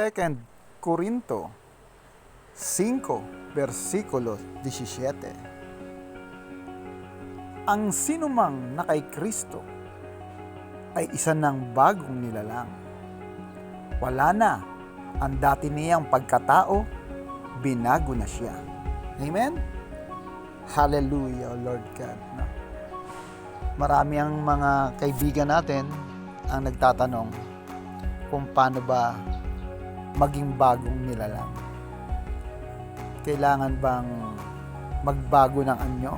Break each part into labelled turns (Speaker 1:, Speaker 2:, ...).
Speaker 1: 2 Corinto 5, versikulo 17. Ang sinumang na kay Kristo ay isa ng bagong nilalang. Wala na ang dati niyang pagkatao, binago na siya. Amen? Hallelujah, Lord God. No? Marami ang mga kaibigan natin ang nagtatanong kung paano ba maging bagong nilalang. Kailangan bang magbago ng anyo?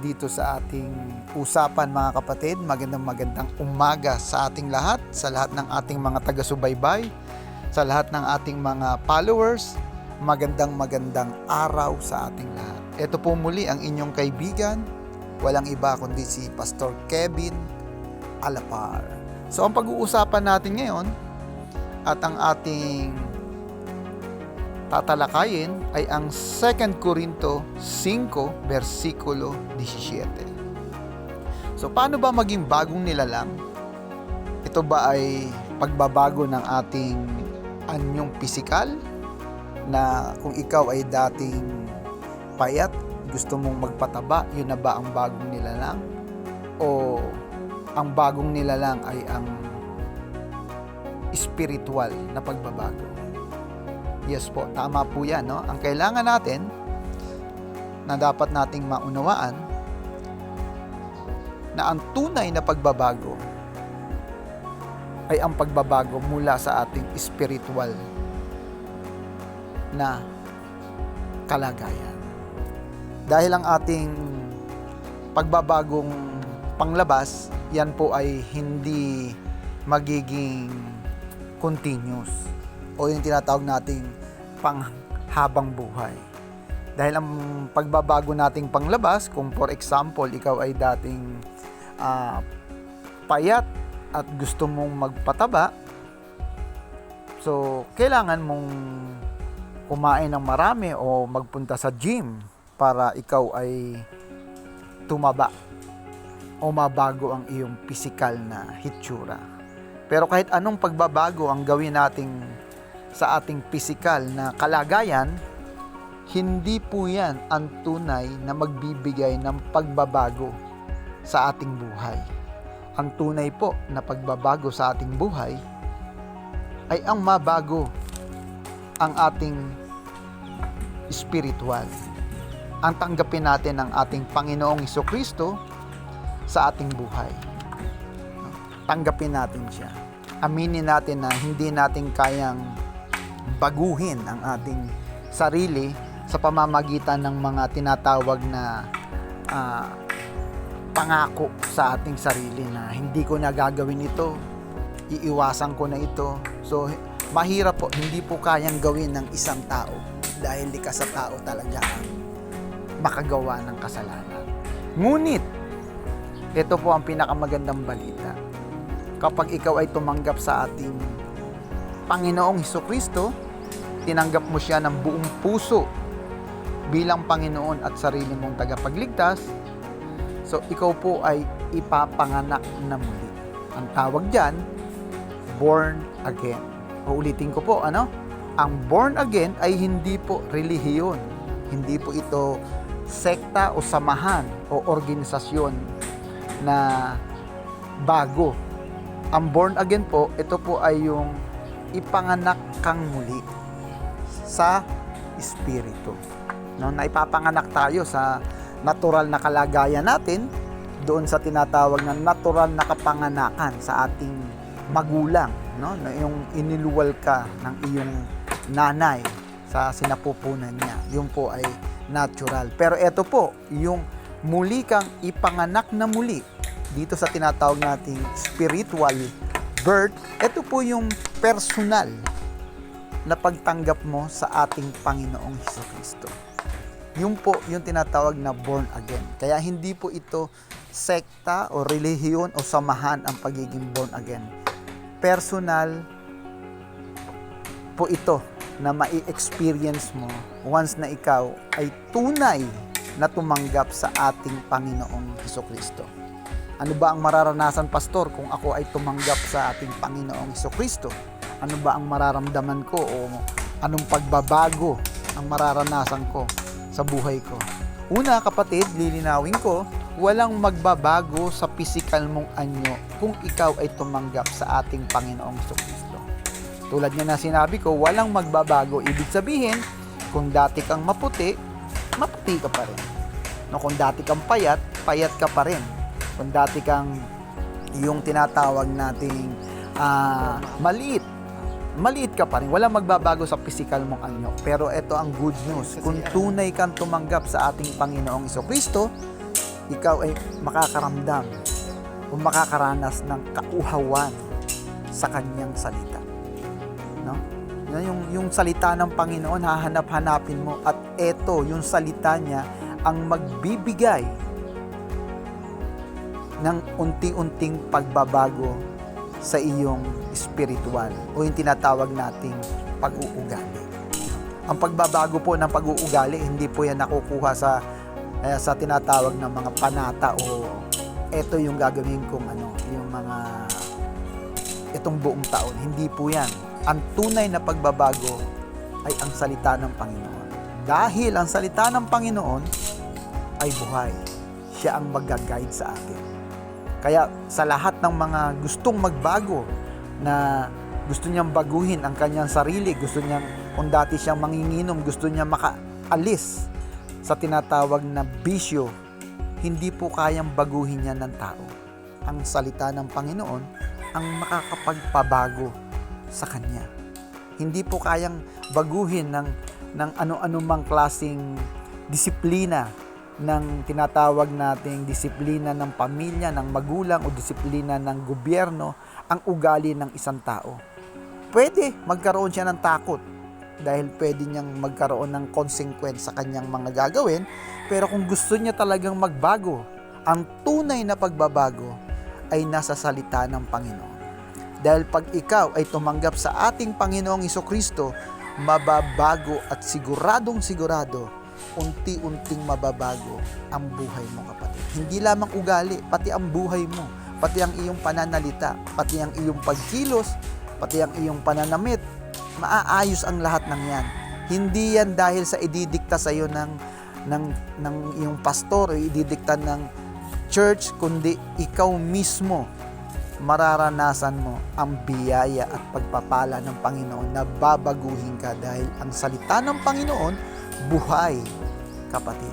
Speaker 1: Dito sa ating usapan, mga kapatid, magandang umaga sa ating lahat, sa lahat ng ating mga taga-subaybay, sa lahat ng ating mga followers, magandang araw sa ating lahat. Ito po muli ang inyong kaibigan, walang iba kundi si Pastor Kevin Alapar. So ang pag-uusapan natin ngayon at ang ating tatalakayin ay ang 2 Corinto 5, versikulo 17. So, paano ba maging bagong nilalang? Ito ba ay pagbabago ng ating anyong pisikal? Na kung ikaw ay dating payat, gusto mong magpataba, yun na ba ang bagong nilalang? O ang bagong nilalang ay ang spiritual na pagbabago? Yes po, tama po yan. No? Ang kailangan natin na dapat nating maunawaan na ang tunay na pagbabago ay ang pagbabago mula sa ating spiritual na kalagayan. Dahil ang ating pagbabagong panglabas, yan po ay hindi magiging continuous o yung tinatawag nating panghabang buhay. Dahil ang pagbabago nating panglabas, kung for example, ikaw ay dating payat at gusto mong magpataba, so kailangan mong kumain ng marami o magpunta sa gym para ikaw ay tumaba o mabago ang iyong pisikal na hitsura. Pero kahit anong pagbabago ang gawin nating sa ating pisikal na kalagayan, hindi po yan ang tunay na magbibigay ng pagbabago sa ating buhay. Ang tunay po na pagbabago sa ating buhay ay ang mabago ang ating spiritual. Ang tanggapin natin ang ating Panginoong Hesukristo sa ating buhay. Tanggapin natin siya. Aminin natin na hindi natin kayang baguhin ang ating sarili sa pamamagitan ng mga tinatawag na pangako sa ating sarili na hindi ko na gagawin ito, iiwasan ko na ito. So, mahirap po, hindi po kayang gawin ng isang tao dahil likas sa tao talaga ang makagawa ng kasalanan. Ngunit, ito po ang pinakamagandang balita. Kapag ikaw ay tumanggap sa ating Panginoong Hesukristo, tinanggap mo siya ng buong puso bilang Panginoon at sarili mong tagapagligtas, so ikaw po ay ipapanganak na muli. Ang tawag dyan, born again. Uulitin ko po, Ang born again ay hindi po relihiyon. Hindi po ito sekta o samahan o organisasyon na bago. Ang born again po, ito po ay yung ipanganak kang muli sa Espiritu. No, naipapanganak tayo sa natural na kalagayan natin, doon sa tinatawag na natural na kapanganakan sa ating magulang, no? Na yung iniluwal ka ng iyong nanay sa sinapupunan niya. Yung po ay natural. Pero ito po, yung muli kang ipanganak na muli dito sa tinatawag nating spiritual birth, ito po yung personal na pagtanggap mo sa ating Panginoong Hesukristo. Yung po yung tinatawag na born again. Kaya hindi po ito sekta o relihiyon o samahan ang pagiging born again. Personal po ito na mai-experience mo once na ikaw ay tunay na tumanggap sa ating Panginoong Hesukristo. Ano ba ang mararanasan, Pastor, kung ako ay tumanggap sa ating Panginoong Hesukristo? Ano ba ang mararamdaman ko o anong pagbabago ang mararanasan ko sa buhay ko? Una, kapatid, lilinawin ko, walang magbabago sa pisikal mong anyo kung ikaw ay tumanggap sa ating Panginoong Jesucristo. Tulad nga na sinabi ko, walang magbabago. Ibig sabihin, kung dati kang maputi, maputi ka pa rin. No, kung dati kang payat, payat ka pa rin. Kung dati kang yung tinatawag nating maliit, maliit ka pa rin. Walang magbabago sa physical mong anyo. Pero ito ang good news. Kung tunay kang tumanggap sa ating Panginoong Jesucristo, ikaw ay makakaramdam o makakaranas ng kauhawan sa kanyang salita. No? Yung salita ng Panginoon, hahanap-hanapin mo at ito, yung salita niya, ang magbibigay ng unti-unting pagbabago sa iyong spiritual o yung tinatawag nating pag-uugali. Ang pagbabago po ng pag-uugali, hindi po yan nakukuha sa tinatawag ng mga panata o ito yung gagawin kong yung mga itong buong taon. Hindi po yan. Ang tunay na pagbabago ay ang salita ng Panginoon. Dahil ang salita ng Panginoon ay buhay. Siya ang mag-guide sa atin. Kaya sa lahat ng mga gustong magbago, na gusto niyang baguhin ang kanyang sarili, gusto niyang, kung dati siyang manginginom, gusto niyang makaalis sa tinatawag na bisyo, hindi po kayang baguhin yan ng tao. Ang salita ng Panginoon ang makakapagpabago sa kanya. Hindi po kayang baguhin ng ano-ano mang klaseng disiplina, ng tinatawag nating disiplina ng pamilya, ng magulang o disiplina ng gobyerno ang ugali ng isang tao. Pwede magkaroon siya ng takot dahil pwede niyang magkaroon ng consequence sa kanyang mga gagawin, pero kung gusto niya talagang magbago, ang tunay na pagbabago ay nasa salita ng Panginoon. Dahil pag ikaw ay tumanggap sa ating Panginoong Jesucristo, mababago at siguradong sigurado unti-unting mababago ang buhay mo, kapatid. Hindi lamang ugali, pati ang buhay mo, pati ang iyong pananalita, pati ang iyong pagkilos, pati ang iyong pananamit. Maaayos ang lahat ng yan. Hindi yan dahil sa ididikta sa iyo ng iyong pastor o ididikta ng church, kundi ikaw mismo mararanasan mo ang biyaya at pagpapala ng Panginoon na babaguhin ka dahil ang salita ng Panginoon buhay, kapatid.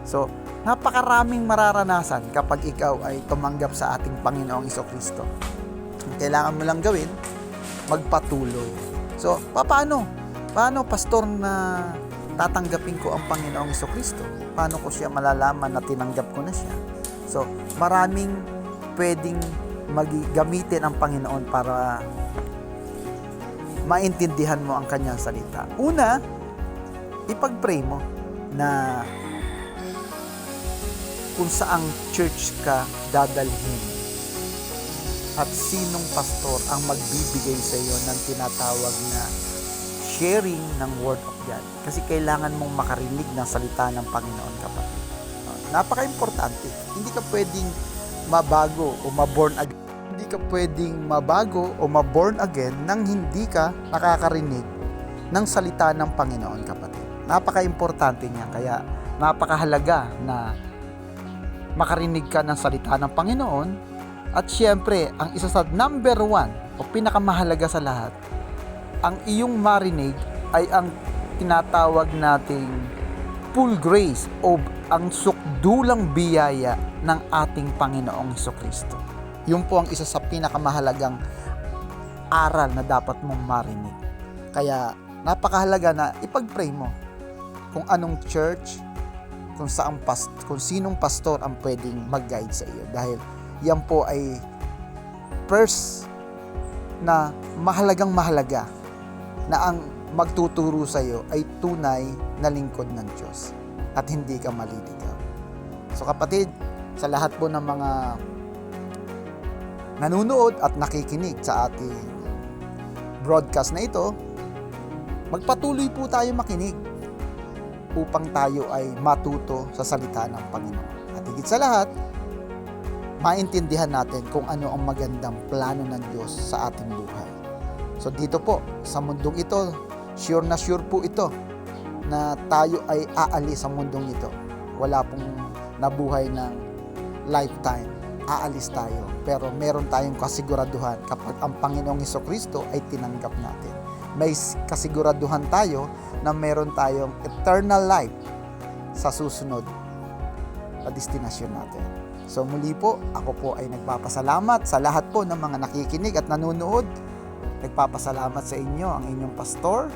Speaker 1: So, napakaraming mararanasan kapag ikaw ay tumanggap sa ating Panginoong Jesucristo. Ang kailangan mo lang gawin, magpatuloy. So, paano? Paano, pastor, na tatanggapin ko ang Panginoong Jesucristo? Paano ko siya malalaman na tinanggap ko na siya? So, maraming pwedeng gamitin ang Panginoon para maintindihan mo ang kanyang salita. Una, ipag-pray mo na kung saang church ka dadalhin at sinong pastor ang magbibigay sa iyo ng tinatawag na sharing ng Word of God. Kasi kailangan mong makarinig ng salita ng Panginoon, kapatid. Napaka-importante. Hindi ka pwedeng mabago o ma-born again. Hindi ka pwedeng mabago o ma-born again nang hindi ka nakakarinig ng salita ng Panginoon, kapatid. Napaka-importante niya. Kaya napakahalaga na makarinig ka ng salita ng Panginoon. At syempre, ang isa sa number one o pinakamahalaga sa lahat, ang iyong marinig ay ang tinatawag nating full grace o ang sukdulang biyaya ng ating Panginoong Jesucristo. Yun po ang isa sa pinakamahalagang aral na dapat mong marinig. Kaya napakahalaga na ipag-pray mo kung anong church, kung sinong pastor ang pwedeng mag-guide sa iyo. Dahil yan po ay first na mahalagang mahalaga na ang magtuturo sa iyo ay tunay na lingkod ng Diyos at hindi ka maliligaw. So kapatid, sa lahat po ng mga nanunood at nakikinig sa ating broadcast na ito, magpatuloy po tayo makinig upang tayo ay matuto sa salita ng Panginoon. At higit sa lahat, maintindihan natin kung ano ang magandang plano ng Diyos sa ating buhay. So dito po, sa mundong ito, sure na sure po ito na tayo ay aalis sa mundong ito. Wala pong nabuhay ng lifetime. Aalis tayo. Pero meron tayong kasiguraduhan kapag ang Panginoong Hesukristo ay tinanggap natin. May kasiguraduhan tayo na meron tayong eternal life sa susunod na destinasyon natin. So muli po, ako po ay nagpapasalamat sa lahat po ng mga nakikinig at nanonood. Nagpapasalamat sa inyo, ang inyong pastor.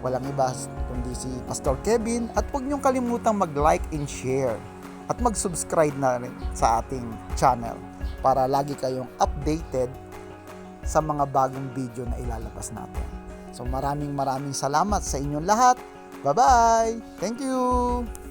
Speaker 1: Walang iba kundi si Pastor Kevin. At huwag niyong kalimutang mag-like and share at mag-subscribe na rin sa ating channel para lagi kayong updated sa mga bagong video na ilalabas natin. So maraming salamat sa inyong lahat. Bye-bye! Thank you!